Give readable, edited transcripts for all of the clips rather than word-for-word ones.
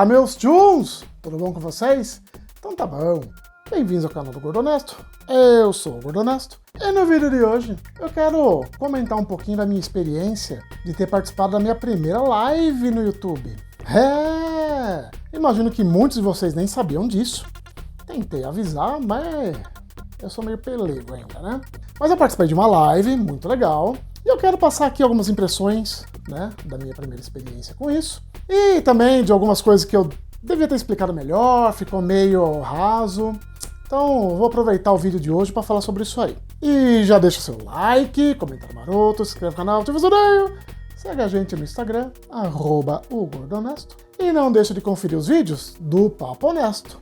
meus tchuns! Tudo bom com vocês? Então tá bom. Bem-vindos ao canal do Gordo Honesto. Eu sou o Gordo Honesto e no vídeo de hoje eu quero comentar um pouquinho da minha experiência de ter participado da minha primeira live no YouTube. Imagino que muitos de vocês nem sabiam disso. Tentei avisar, mas eu sou meio pelego ainda, né? Mas eu participei de uma live muito legal e eu quero passar aqui algumas impressões, né, da minha primeira experiência com isso e também de algumas coisas que eu devia ter explicado melhor, ficou meio raso. Então vou aproveitar o vídeo de hoje para falar sobre isso aí. E já deixa seu like, comentário maroto, se inscreve no canal, ativa o sininho, segue a gente no Instagram, @ogordohonesto, e não deixa de conferir os vídeos do Papo Honesto,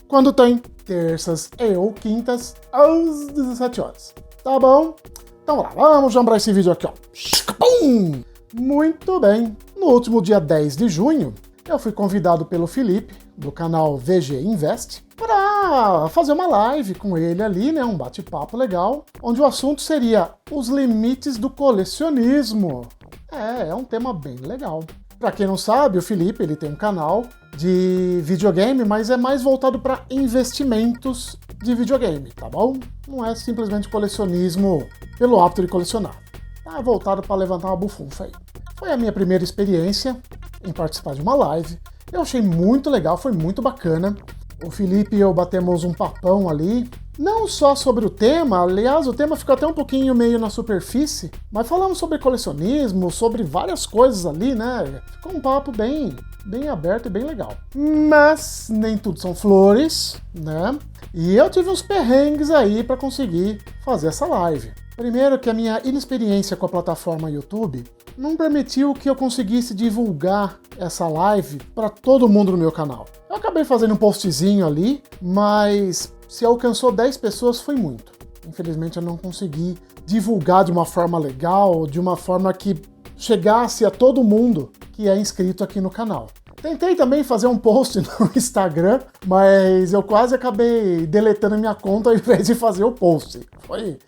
quando tem terças e ou quintas às 17 horas. Tá bom? Então vamos jambrar esse vídeo aqui, ó. Pum! Muito bem. No último dia 10 de junho, eu fui convidado pelo Felipe, do canal VG Invest, para fazer uma live com ele ali, né, um bate-papo legal, onde o assunto seria os limites do colecionismo. É um tema bem legal. Para quem não sabe, o Felipe ele tem um canal de videogame, mas é mais voltado para investimentos de videogame, tá bom? Não é simplesmente colecionismo pelo hábito de colecionar. Tá voltado para levantar uma bufunfa aí. Foi a minha primeira experiência em participar de uma live. Eu achei muito legal, foi muito bacana. O Felipe e eu batemos um papão ali, não só sobre o tema, aliás, o tema ficou até um pouquinho meio na superfície, mas falamos sobre colecionismo, sobre várias coisas ali, né? Ficou um papo bem aberto e bem legal. Mas nem tudo são flores, né? E eu tive uns perrengues aí para conseguir fazer essa live. Primeiro que a minha inexperiência com a plataforma YouTube não permitiu que eu conseguisse divulgar essa live para todo mundo no meu canal. Eu acabei fazendo um postzinho ali, mas se alcançou 10 pessoas foi muito. Infelizmente eu não consegui divulgar de uma forma legal, de uma forma que chegasse a todo mundo que é inscrito aqui no canal. Tentei também fazer um post no Instagram, mas eu quase acabei deletando minha conta ao invés de fazer o post. Foi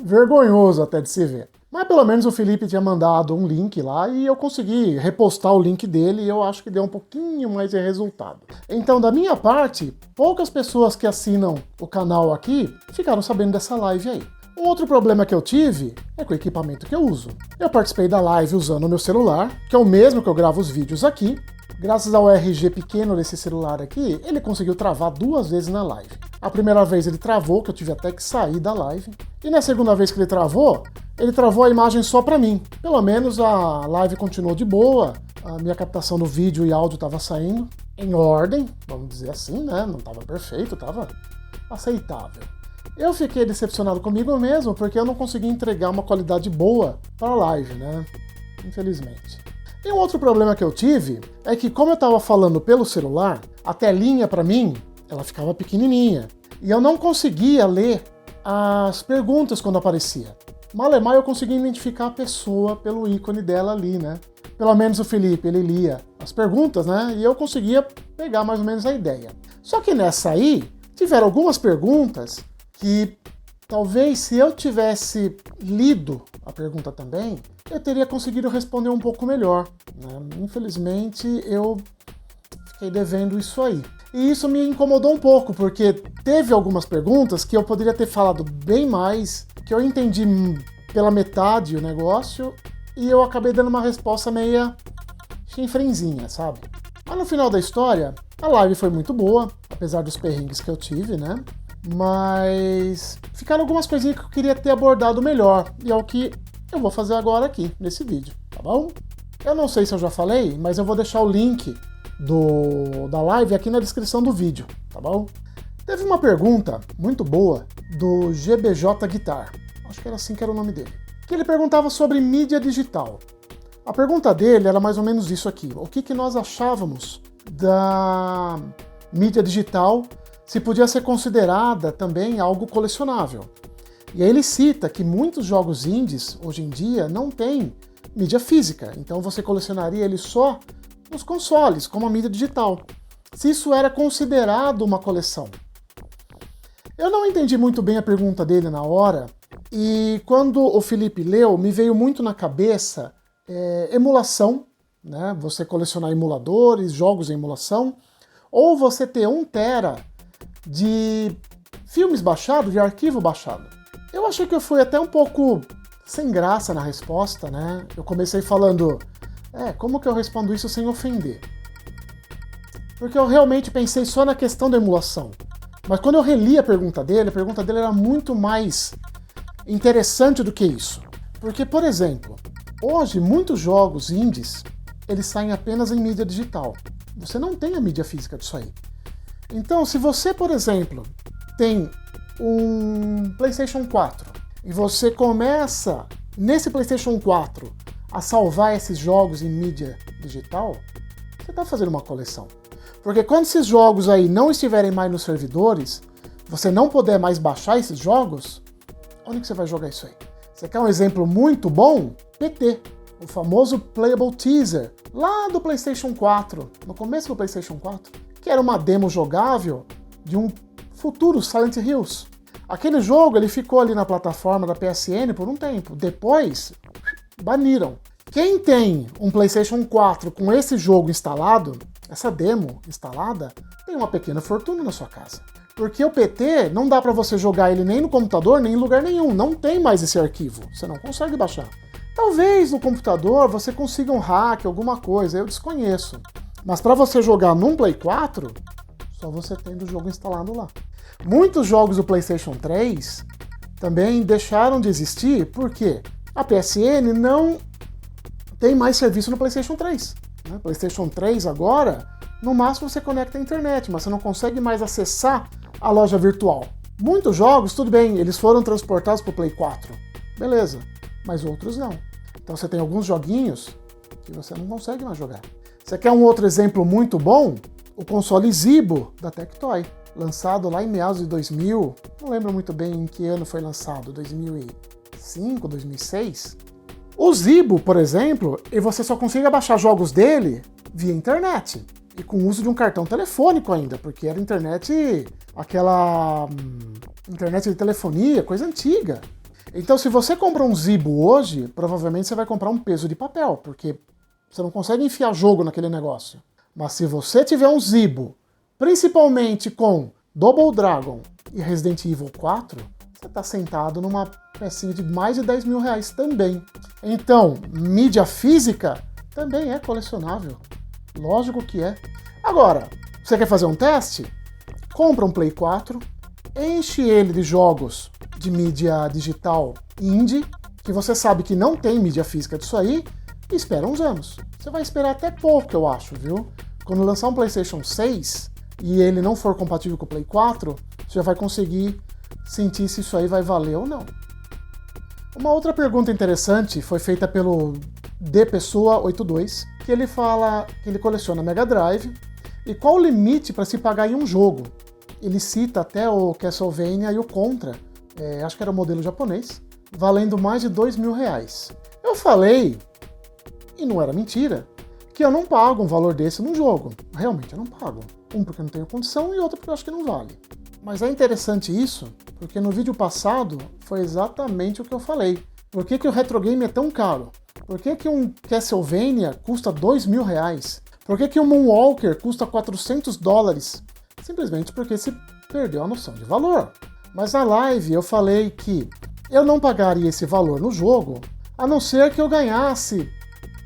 vergonhoso até de se ver. Mas pelo menos o Felipe tinha mandado um link lá e eu consegui repostar o link dele e eu acho que deu um pouquinho mais de resultado. Então, da minha parte, poucas pessoas que assinam o canal aqui ficaram sabendo dessa live aí. Um outro problema que eu tive é com o equipamento que eu uso. Eu participei da live usando o meu celular, que é o mesmo que eu gravo os vídeos aqui. Graças ao RG pequeno desse celular aqui, ele conseguiu travar 2 vezes na live. A primeira vez ele travou, que eu tive até que sair da live. E na segunda vez que ele travou a imagem só pra mim. Pelo menos a live continuou de boa, a minha captação do vídeo e áudio estava saindo em ordem, vamos dizer assim, né? Não estava perfeito, estava aceitável. Eu fiquei decepcionado comigo mesmo, porque eu não consegui entregar uma qualidade boa para a live, né? Infelizmente. E um outro problema que eu tive é que, como eu estava falando pelo celular, a telinha para mim, ela ficava pequenininha. E eu não conseguia ler as perguntas quando aparecia. Malemar eu conseguia identificar a pessoa pelo ícone dela ali, né? Pelo menos o Felipe, ele lia as perguntas, né? E eu conseguia pegar mais ou menos a ideia. Só que nessa aí, tiveram algumas perguntas que talvez se eu tivesse lido a pergunta também, eu teria conseguido responder um pouco melhor, né? Infelizmente, eu fiquei devendo isso aí. E isso me incomodou um pouco, porque teve algumas perguntas que eu poderia ter falado bem mais, que eu entendi pela metade o negócio, e eu acabei dando uma resposta meia chinfrenzinha, sabe? Mas no final da história, a live foi muito boa, apesar dos perrengues que eu tive, né? Mas ficaram algumas coisinhas que eu queria ter abordado melhor, e é o que eu vou fazer agora aqui, nesse vídeo, tá bom? Eu não sei se eu já falei, mas eu vou deixar o link da live aqui na descrição do vídeo, tá bom? Teve uma pergunta muito boa do GBJ Guitar, acho que era assim que era o nome dele, que ele perguntava sobre mídia digital. A pergunta dele era mais ou menos isso aqui: o que nós achávamos da mídia digital, se podia ser considerada também algo colecionável. E aí ele cita que muitos jogos indies, hoje em dia, não têm mídia física, então você colecionaria ele só nos consoles, como a mídia digital. Se isso era considerado uma coleção. Eu não entendi muito bem a pergunta dele na hora, e quando o Felipe leu, me veio muito na cabeça emulação né? Você colecionar emuladores, jogos em emulação, ou você ter 1 tera de filmes baixados, de arquivo baixado. Eu achei que eu fui até um pouco sem graça na resposta, né? Eu comecei falando, como que eu respondo isso sem ofender? Porque eu realmente pensei só na questão da emulação. Mas quando eu reli a pergunta dele era muito mais interessante do que isso. Porque, por exemplo, hoje muitos jogos indies, eles saem apenas em mídia digital. Você não tem a mídia física disso aí. Então, se você, por exemplo, tem um PlayStation 4 e você começa, nesse PlayStation 4, a salvar esses jogos em mídia digital, você está fazendo uma coleção. Porque quando esses jogos aí não estiverem mais nos servidores, você não puder mais baixar esses jogos, onde que você vai jogar isso aí? Você quer um exemplo muito bom? PT, o famoso Playable Teaser, lá do PlayStation 4, no começo do PlayStation 4, que era uma demo jogável de um futuro Silent Hills. Aquele jogo ele ficou ali na plataforma da PSN por um tempo, depois baniram. Quem tem um PlayStation 4 com esse jogo instalado, essa demo instalada, tem uma pequena fortuna na sua casa. Porque o PT não dá para você jogar ele nem no computador, nem em lugar nenhum. Não tem mais esse arquivo. Você não consegue baixar. Talvez no computador você consiga um hack, alguma coisa, eu desconheço. Mas para você jogar num Play 4, só você tendo o jogo instalado lá. Muitos jogos do PlayStation 3 também deixaram de existir porque a PSN não tem mais serviço no PlayStation 3. PlayStation 3 agora, no máximo você conecta à internet, mas você não consegue mais acessar a loja virtual. Muitos jogos, tudo bem, eles foram transportados para o Play 4, beleza, mas outros não. Então você tem alguns joguinhos que você não consegue mais jogar. Você quer um outro exemplo muito bom? O console Zibo da Tectoy, lançado lá em meados de 2000, não lembro muito bem em que ano foi lançado, 2005, 2006. O Zibo, por exemplo, você só consegue baixar jogos dele via internet. E com o uso de um cartão telefônico ainda, porque era internet, aquela internet de telefonia, coisa antiga. Então se você compra um Zibo hoje, provavelmente você vai comprar um peso de papel, porque você não consegue enfiar jogo naquele negócio. Mas se você tiver um Zibo, principalmente com Double Dragon e Resident Evil 4, você está sentado numa pecinha de mais de 10 mil reais também. Então, mídia física também é colecionável. Lógico que é. Agora, você quer fazer um teste? Compra um Play 4, enche ele de jogos de mídia digital indie, que você sabe que não tem mídia física disso aí, e espera uns anos. Você vai esperar até pouco, eu acho, viu? Quando lançar um PlayStation 6 e ele não for compatível com o Play 4, você já vai conseguir sentir se isso aí vai valer ou não. Uma outra pergunta interessante foi feita pelo dpessoa82, que ele fala que ele coleciona Mega Drive e qual o limite para se pagar em um jogo. Ele cita até o Castlevania e o Contra, acho que era o modelo japonês, valendo mais de 2 mil reais. Eu falei, e não era mentira, que eu não pago um valor desse num jogo. Realmente eu não pago. Um, porque eu não tenho condição, e outro porque eu acho que não vale. Mas é interessante isso, porque no vídeo passado foi exatamente o que eu falei. Por que o retro game é tão caro? Por que um Castlevania custa 2 mil reais? Por que um Moonwalker custa 400 dólares? Simplesmente porque se perdeu a noção de valor. Mas na live eu falei que eu não pagaria esse valor no jogo, a não ser que eu ganhasse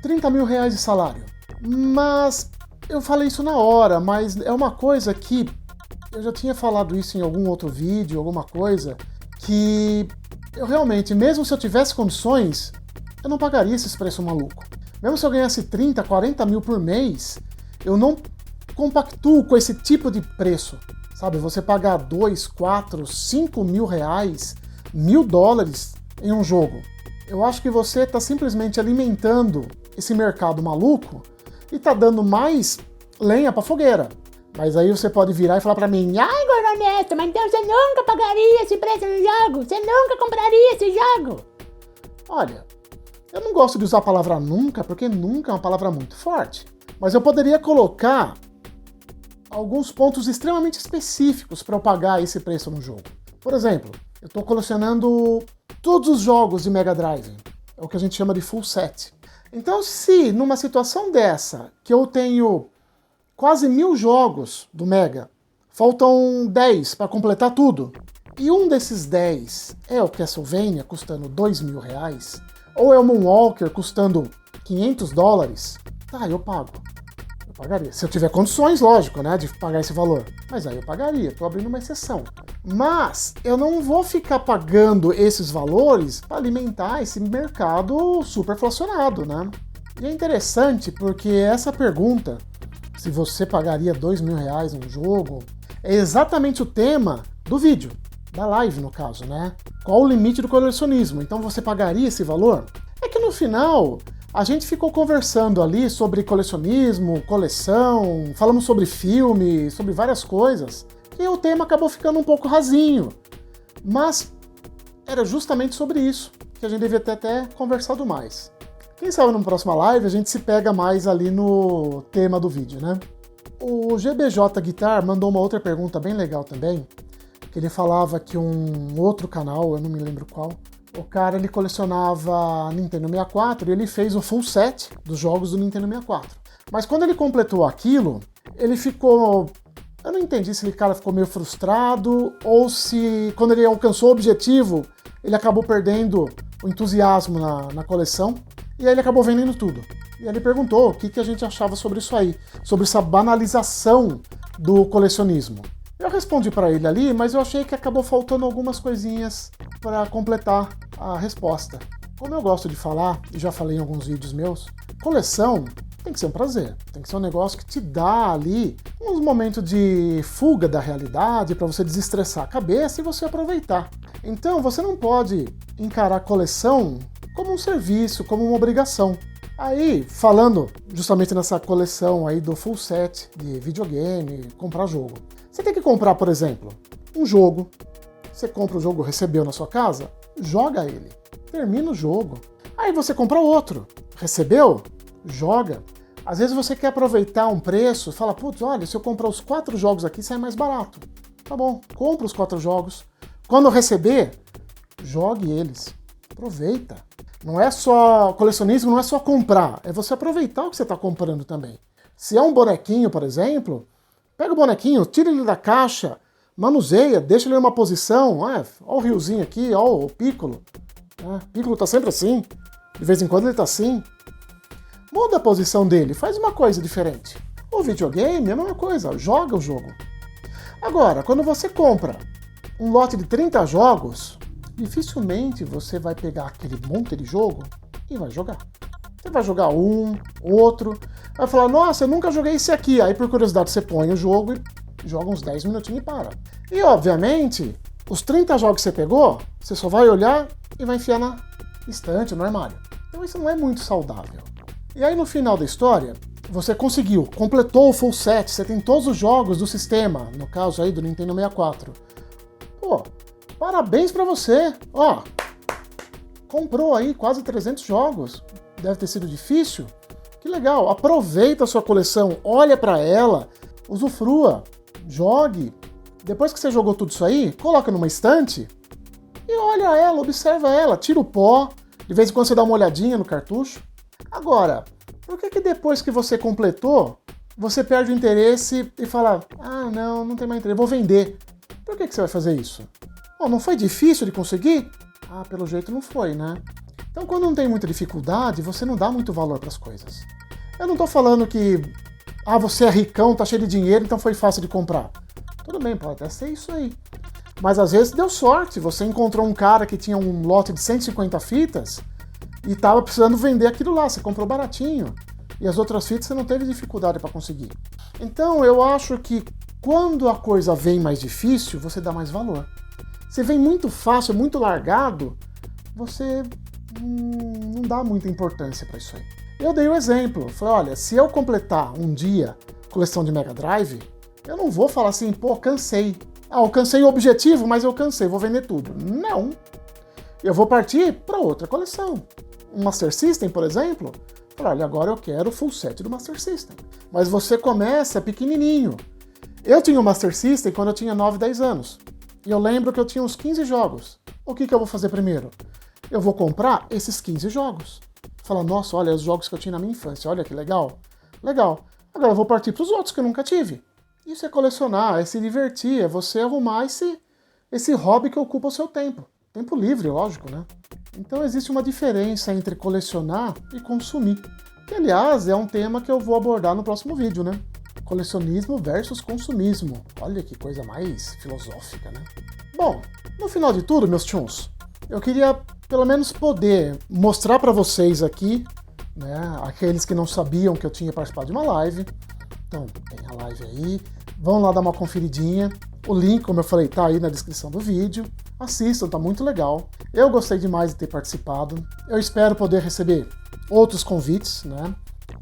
30 mil reais de salário. Mas eu falei isso na hora, mas é uma coisa que eu já tinha falado isso em algum outro vídeo, alguma coisa, que eu realmente, mesmo se eu tivesse condições, eu não pagaria esses preços malucos. Mesmo se eu ganhasse 30, 40 mil por mês, eu não compactuo com esse tipo de preço. Sabe, você pagar 2, 4, 5 mil reais, $1.000 em um jogo. Eu acho que você está simplesmente alimentando esse mercado maluco e está dando mais lenha para fogueira. Mas aí você pode virar e falar para mim, ai, Gordoneto, mas então você nunca pagaria esse preço no jogo? Você nunca compraria esse jogo? Olha, eu não gosto de usar a palavra nunca, porque nunca é uma palavra muito forte. Mas eu poderia colocar alguns pontos extremamente específicos para eu pagar esse preço no jogo. Por exemplo, eu estou colecionando todos os jogos de Mega Drive. É o que a gente chama de full set. Então, se numa situação dessa, que eu tenho quase 1000 jogos do Mega, faltam 10 para completar tudo, e um desses 10 é o Castlevania, custando R$2.000, ou é o Moonwalker, custando $500, tá, eu pago. Eu pagaria. Se eu tiver condições, lógico, né, de pagar esse valor. Mas aí eu pagaria, tô abrindo uma exceção. Mas eu não vou ficar pagando esses valores para alimentar esse mercado superflacionado, né? E é interessante porque essa pergunta, se você pagaria R$2.000 num jogo, é exatamente o tema do vídeo, da live no caso, né? Qual o limite do colecionismo? Então você pagaria esse valor? É que no final a gente ficou conversando ali sobre colecionismo, coleção, falamos sobre filme, sobre várias coisas, e o tema acabou ficando um pouco rasinho. Mas era justamente sobre isso que a gente devia ter até conversado mais. Quem sabe numa próxima live a gente se pega mais ali no tema do vídeo, né? O GBJ Guitar mandou uma outra pergunta bem legal também, que ele falava que um outro canal, eu não me lembro qual, o cara ele colecionava Nintendo 64 e ele fez o full set dos jogos do Nintendo 64. Mas quando ele completou aquilo, ele ficou... Eu não entendi se o cara ficou meio frustrado ou se quando ele alcançou o objetivo, ele acabou perdendo o entusiasmo na coleção e aí ele acabou vendendo tudo. E aí ele perguntou o que a gente achava sobre isso aí, sobre essa banalização do colecionismo. Eu respondi para ele ali, mas eu achei que acabou faltando algumas coisinhas para completar a resposta. Como eu gosto de falar, e já falei em alguns vídeos meus, coleção tem que ser um prazer, tem que ser um negócio que te dá ali uns momentos de fuga da realidade para você desestressar a cabeça e você aproveitar. Então você não pode encarar a coleção como um serviço, como uma obrigação. Aí, falando justamente nessa coleção aí do full set de videogame, comprar jogo. Você tem que comprar, por exemplo, um jogo. Você compra o jogo, recebeu na sua casa, joga ele. Termina o jogo. Aí você compra outro. Recebeu? Joga. Às vezes você quer aproveitar um preço, fala, putz, olha, se eu comprar os 4 jogos aqui, sai mais barato. Tá bom, compra os 4 jogos. Quando receber, jogue eles. Aproveita. Não é só colecionismo, não é só comprar, é você aproveitar o que você está comprando também. Se é um bonequinho, por exemplo, pega o bonequinho, tira ele da caixa, manuseia, deixa ele em uma posição, olha o riozinho aqui, olha o Piccolo. O Piccolo tá sempre assim, de vez em quando ele tá assim. Muda a posição dele, faz uma coisa diferente. O videogame é a mesma coisa, joga o jogo. Agora, quando você compra um lote de 30 jogos, dificilmente você vai pegar aquele monte de jogo e vai jogar. Você vai jogar um, outro, vai falar, nossa, eu nunca joguei esse aqui. Aí por curiosidade você põe o jogo e joga uns 10 minutinhos e para. E obviamente, os 30 jogos que você pegou, você só vai olhar e vai enfiar na estante, no armário. Então isso não é muito saudável. E aí no final da história, você conseguiu, completou o full set, você tem todos os jogos do sistema, no caso aí do Nintendo 64. Pô, parabéns pra você! Ó, comprou aí quase 300 jogos. Deve ter sido difícil. Que legal! Aproveita a sua coleção, olha pra ela, usufrua, jogue. Depois que você jogou tudo isso aí, coloca numa estante e olha ela, observa ela, tira o pó. De vez em quando você dá uma olhadinha no cartucho. Agora, por que depois que você completou, você perde o interesse e fala, ah, não tem mais interesse, vou vender. Por que você vai fazer isso? Oh, não foi difícil de conseguir? Ah, pelo jeito não foi, né? Então quando não tem muita dificuldade, você não dá muito valor para as coisas. Eu não tô falando que, você é ricão, tá cheio de dinheiro, então foi fácil de comprar. Tudo bem, pode até ser isso aí. Mas às vezes deu sorte, você encontrou um cara que tinha um lote de 150 fitas e tava precisando vender aquilo lá, você comprou baratinho. E as outras fitas você não teve dificuldade para conseguir. Então eu acho que quando a coisa vem mais difícil, você dá mais valor. Se vem muito fácil, muito largado, você não dá muita importância para isso aí. Eu dei o exemplo, falei, olha, se eu completar um dia coleção de Mega Drive, eu não vou falar assim, pô, cansei. Eu cansei o objetivo, mas eu cansei, vou vender tudo. Não. Eu vou partir para outra coleção. Um Master System, por exemplo, falei, olha, agora eu quero o full set do Master System. Mas você começa pequenininho. Eu tinha o Master System quando eu tinha 9, 10 anos. E eu lembro que eu tinha uns 15 jogos. O que eu vou fazer primeiro? Eu vou comprar esses 15 jogos. Fala, nossa, olha os jogos que eu tinha na minha infância, olha que legal. Legal. Agora eu vou partir para os outros que eu nunca tive. Isso é colecionar, é se divertir, é você arrumar esse hobby que ocupa o seu tempo. Tempo livre, lógico, né? Então existe uma diferença entre colecionar e consumir. Que, aliás, é um tema que eu vou abordar no próximo vídeo, né? Colecionismo versus consumismo. Olha que coisa mais filosófica, né? Bom, no final de tudo, meus tchuns, eu queria pelo menos poder mostrar para vocês aqui, né, aqueles que não sabiam que eu tinha participado de uma live. Então, tem a live aí, vão lá dar uma conferidinha. O link, como eu falei, tá aí na descrição do vídeo. Assistam, tá muito legal. Eu gostei demais de ter participado. Eu espero poder receber outros convites, né?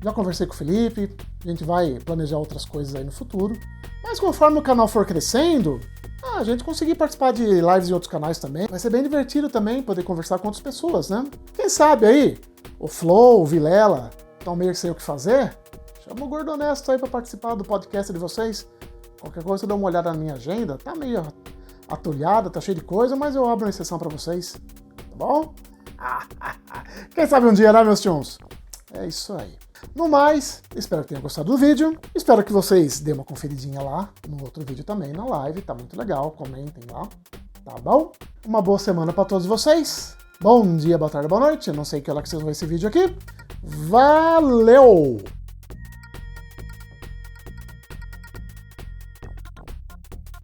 Já conversei com o Felipe, a gente vai planejar outras coisas aí no futuro. Mas conforme o canal for crescendo, a gente conseguir participar de lives em outros canais também. Vai ser bem divertido também poder conversar com outras pessoas, né? Quem sabe aí, o Flow, o Vilela, estão meio sem o que fazer? Chama o Gordo Honesto aí para participar do podcast de vocês. Qualquer coisa, dá uma olhada na minha agenda. Tá meio atulhada, tá cheio de coisa, mas eu abro uma exceção para vocês. Tá bom? Quem sabe um dia, né, meus tchuns? É isso aí. No mais, espero que tenham gostado do vídeo. Espero que vocês dêem uma conferidinha lá no outro vídeo também, na live. Tá muito legal, comentem lá. Tá bom? Uma boa semana para todos vocês. Bom dia, boa tarde, boa noite. Eu não sei que hora que vocês vão ver esse vídeo aqui. Valeu!